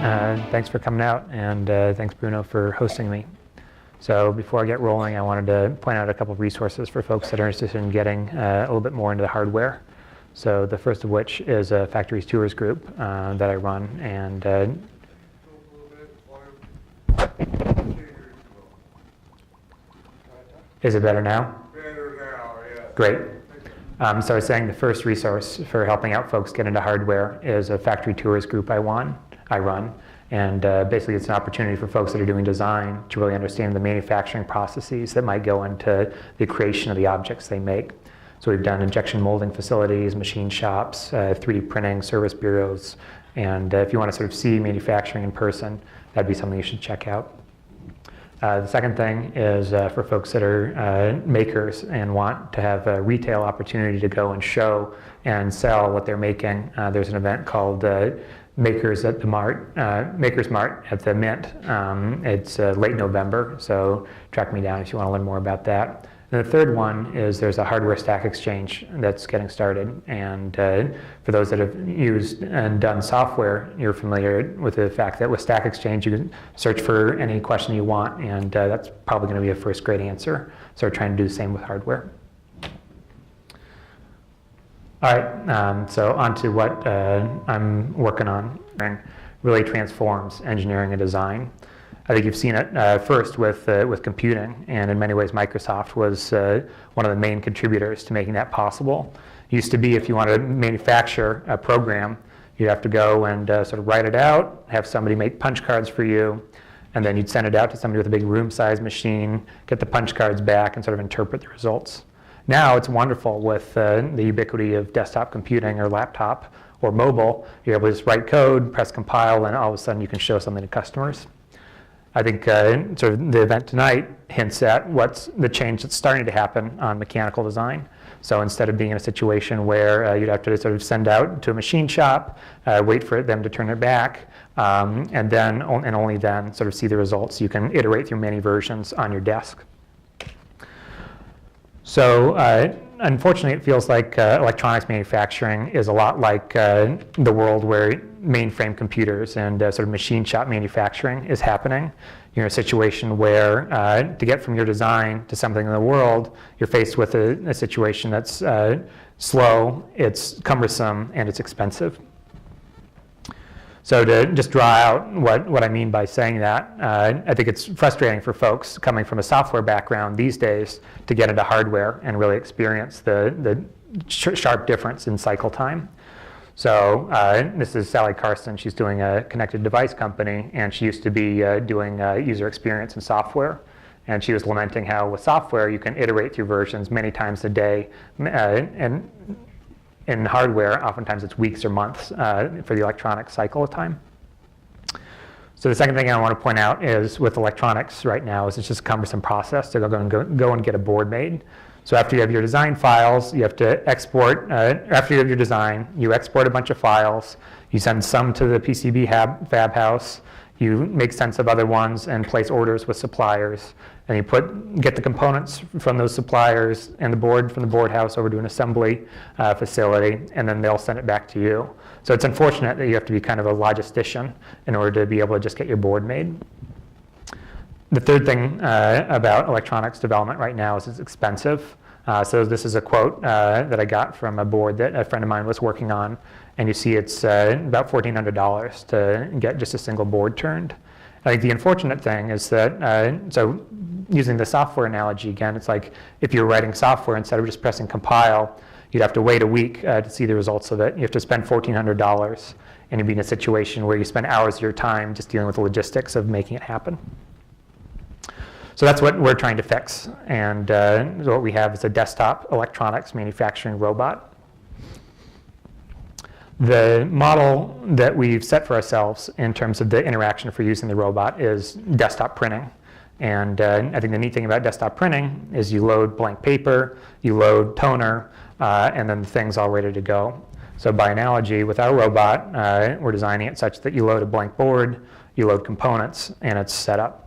Thanks for coming out, and thanks, Bruno, for hosting me. So before I get rolling, I wanted to point out a couple of resources for folks that are interested in getting a little bit more into the hardware. So the first of which is a Factories Tours group that I run, and is it better now? Better now, yeah. Great. So I was saying the first resource for helping out folks get into hardware is a Factory Tours group I run. And basically it's an opportunity for folks that are doing design to really understand the manufacturing processes that might go into the creation of the objects they make. So we've done injection molding facilities, machine shops, 3D printing, service bureaus, and if you want to sort of see manufacturing in person, that'd be something you should check out. The second thing is for folks that are makers and want to have a retail opportunity to go and show and sell what they're making. There's an event called Makers at the Mart, Makers Mart at the Mint. It's late November, so track me down if you want to learn more about that. And the third one is there's a hardware stack exchange that's getting started, and for those that have used and done software, you're familiar with the fact that with Stack Exchange you can search for any question you want, and that's probably going to be a first grade answer. So we're trying to do the same with hardware. All right, so on to what I'm working on, and really transforms engineering and design. I think you've seen it first with computing, and in many ways Microsoft was one of the main contributors to making that possible. It used to be if you wanted to manufacture a program, you'd have to go and sort of write it out, have somebody make punch cards for you, and then you'd send it out to somebody with a big room-sized machine, get the punch cards back, and sort of interpret the results. Now it's wonderful with the ubiquity of desktop computing or laptop or mobile. You're able to just write code, press compile, and all of a sudden you can show something to customers. I think sort of the event tonight hints at what's the change that's starting to happen on mechanical design. So instead of being in a situation where you'd have to sort of send out to a machine shop, wait for them to turn it back, and then and only then sort of see the results, you can iterate through many versions on your desk. So unfortunately, it feels like electronics manufacturing is a lot like the world where mainframe computers and sort of machine shop manufacturing is happening. You're in a situation where to get from your design to something in the world, you're faced with a situation that's slow, it's cumbersome, and it's expensive. So to just draw out what I mean by saying that, I think it's frustrating for folks coming from a software background these days to get into hardware and really experience the sharp difference in cycle time. So this is Sally Carson. She's doing a connected device company, and she used to be doing user experience in software. And she was lamenting how with software you can iterate through versions many times a day, and in hardware, oftentimes it's weeks or months for the electronic cycle of time. So the second thing I want to point out is with electronics right now is it's just a cumbersome process to go and get a board made. So after you have your design files, you have to export, after you have your design, you export a bunch of files, you send some to the PCB fab house, you make sense of other ones and place orders with suppliers, and you get the components from those suppliers and the board from the board house over to an assembly facility, and then they'll send it back to you. So it's unfortunate that you have to be kind of a logistician in order to be able to just get your board made. The third thing about electronics development right now is it's expensive. So this is a quote that I got from a board that a friend of mine was working on, and you see it's about $1,400 to get just a single board turned. I think the unfortunate thing is that, so using the software analogy again, it's like if you're writing software, instead of just pressing compile, you'd have to wait a week to see the results of it. You have to spend $1,400, and you'd be in a situation where you spend hours of your time just dealing with the logistics of making it happen. So that's what we're trying to fix, and what we have is a desktop electronics manufacturing robot. The model that we've set for ourselves in terms of the interaction for using the robot is desktop printing. And I think the neat thing about desktop printing is you load blank paper, you load toner, and then the thing's all ready to go. So by analogy, with our robot, we're designing it such that you load a blank board, you load components, and it's set up.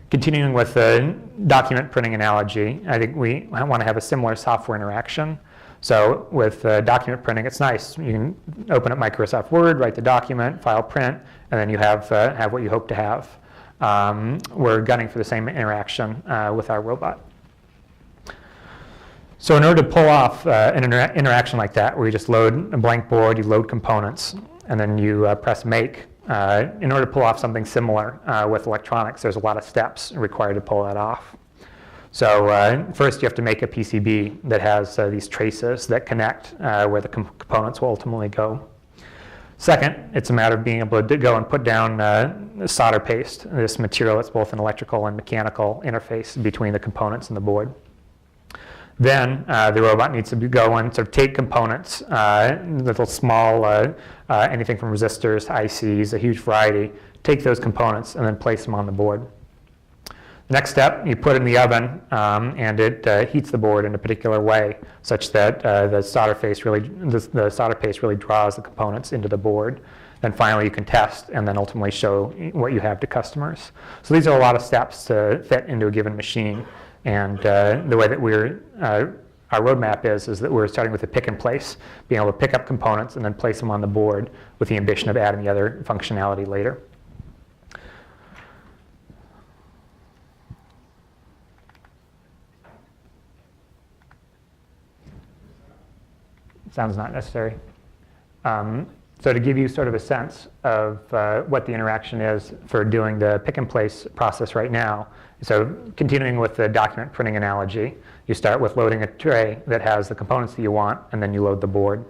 Continuing with the document printing analogy, I think we want to have a similar software interaction. So with document printing, it's nice. You can open up Microsoft Word, write the document, file print, and then you have what you hope to have. We're gunning for the same interaction with our robot. So in order to pull off an interaction like that, where you just load a blank board, you load components, and then you press make, in order to pull off something similar with electronics, there's a lot of steps required to pull that off. So first you have to make a PCB that has these traces that connect where the components will ultimately go. Second, it's a matter of being able to go and put down solder paste, this material that's both an electrical and mechanical interface between the components and the board. Then the robot needs to go and sort of take components, little small, anything from resistors to ICs, a huge variety, take those components and then place them on the board. The next step, you put it in the oven and it heats the board in a particular way such that the solder paste really draws the components into the board. Then finally you can test and then ultimately show what you have to customers. So these are a lot of steps to fit into a given machine. And the way that our roadmap is that we're starting with a pick and place, being able to pick up components and then place them on the board with the ambition of adding the other functionality later. Sounds not necessary. So to give you sort of a sense of what the interaction is for doing the pick and place process right now, so continuing with the document printing analogy, you start with loading a tray that has the components that you want, and then you load the board.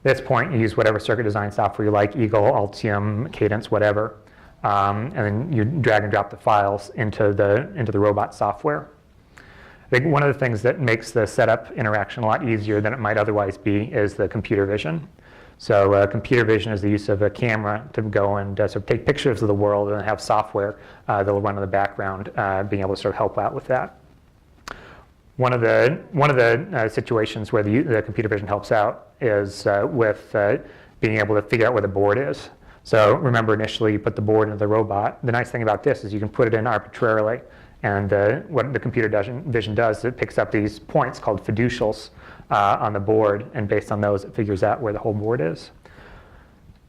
At this point, you use whatever circuit design software you like, Eagle, Altium, Cadence, whatever, and then you drag and drop the files into the robot software. I think one of the things that makes the setup interaction a lot easier than it might otherwise be is the computer vision. So computer vision is the use of a camera to go and sort of take pictures of the world and have software that will run in the background, being able to sort of help out with that. One of the situations where the computer vision helps out is with being able to figure out where the board is. So remember, initially you put the board into the robot. The nice thing about this is you can put it in arbitrarily. And what the computer vision does is it picks up these points called fiducials on the board, and based on those, it figures out where the whole board is.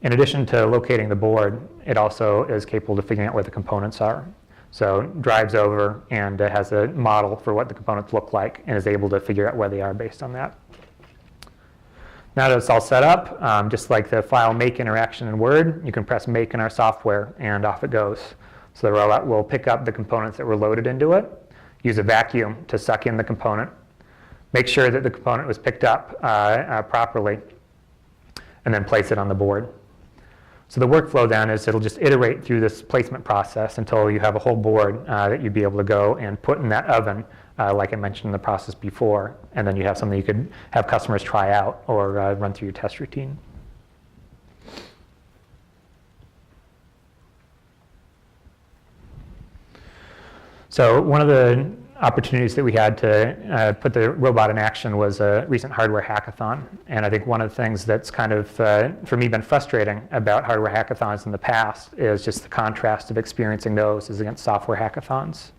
In addition to locating the board, it also is capable of figuring out where the components are. So it drives over and has a model for what the components look like and is able to figure out where they are based on that. Now that it's all set up, just like the file make interaction in Word, you can press make in our software and off it goes. So the robot will pick up the components that were loaded into it, use a vacuum to suck in the component, make sure that the component was picked up properly, and then place it on the board. So the workflow then is it'll just iterate through this placement process until you have a whole board that you'd be able to go and put in that oven, like I mentioned in the process before, and then you have something you could have customers try out or run through your test routine. So one of the opportunities that we had to put the robot in action was a recent hardware hackathon. And I think one of the things that's kind of, for me, been frustrating about hardware hackathons in the past is just the contrast of experiencing those as against software hackathons.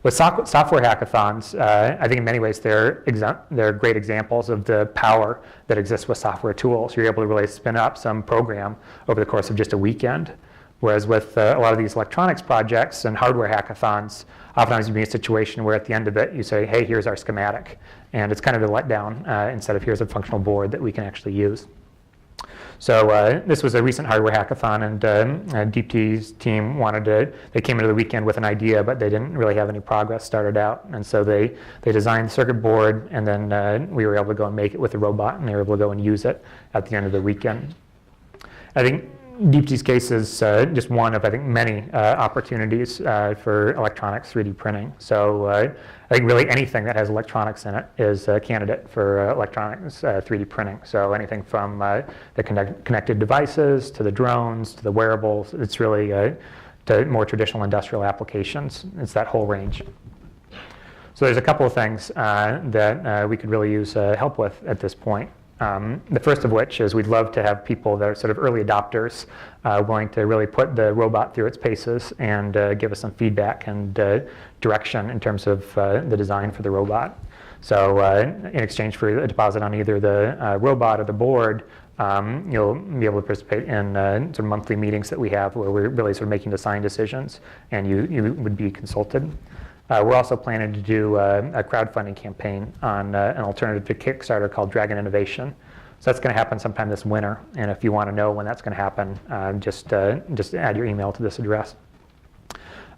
With software hackathons, I think in many ways they're great examples of the power that exists with software tools. You're able to really spin up some program over the course of just a weekend. Whereas with a lot of these electronics projects and hardware hackathons, oftentimes you'd be in a situation where at the end of it you say, hey, here's our schematic. And it's kind of a letdown instead of here's a functional board that we can actually use. So this was a recent hardware hackathon, and DeepT's team they came into the weekend with an idea, but they didn't really have any progress started out. And so they designed the circuit board, and then we were able to go and make it with the robot, and they were able to go and use it at the end of the weekend. I think DeepT's case is just one of, I think, many opportunities for electronics 3D printing. So I think really anything that has electronics in it is a candidate for electronics 3D printing. So anything from the connected devices to the drones to the wearables, it's really to more traditional industrial applications. It's that whole range. So there's a couple of things that we could really use help with at this point. The first of which is we'd love to have people that are sort of early adopters willing to really put the robot through its paces and give us some feedback and direction in terms of the design for the robot. So in exchange for a deposit on either the robot or the board, you'll be able to participate in sort of monthly meetings that we have where we're really sort of making design decisions, and you would be consulted. We're also planning to do a crowdfunding campaign on an alternative to Kickstarter called Dragon Innovation. So that's going to happen sometime this winter, and if you want to know when that's going to happen, just add your email to this address.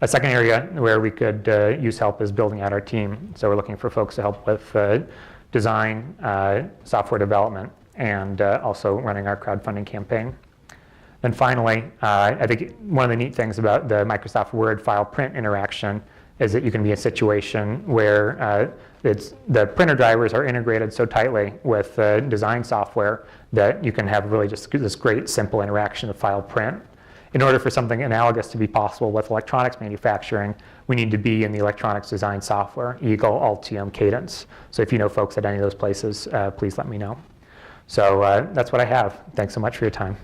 A second area where we could use help is building out our team. So we're looking for folks to help with design, software development, and also running our crowdfunding campaign. Then finally, I think one of the neat things about the Microsoft Word file print interaction is that you can be in a situation where the printer drivers are integrated so tightly with design software that you can have really just this great simple interaction of file print. In order for something analogous to be possible with electronics manufacturing, we need to be in the electronics design software, Eagle, Altium, Cadence. So if you know folks at any of those places, please let me know. So that's what I have. Thanks so much for your time.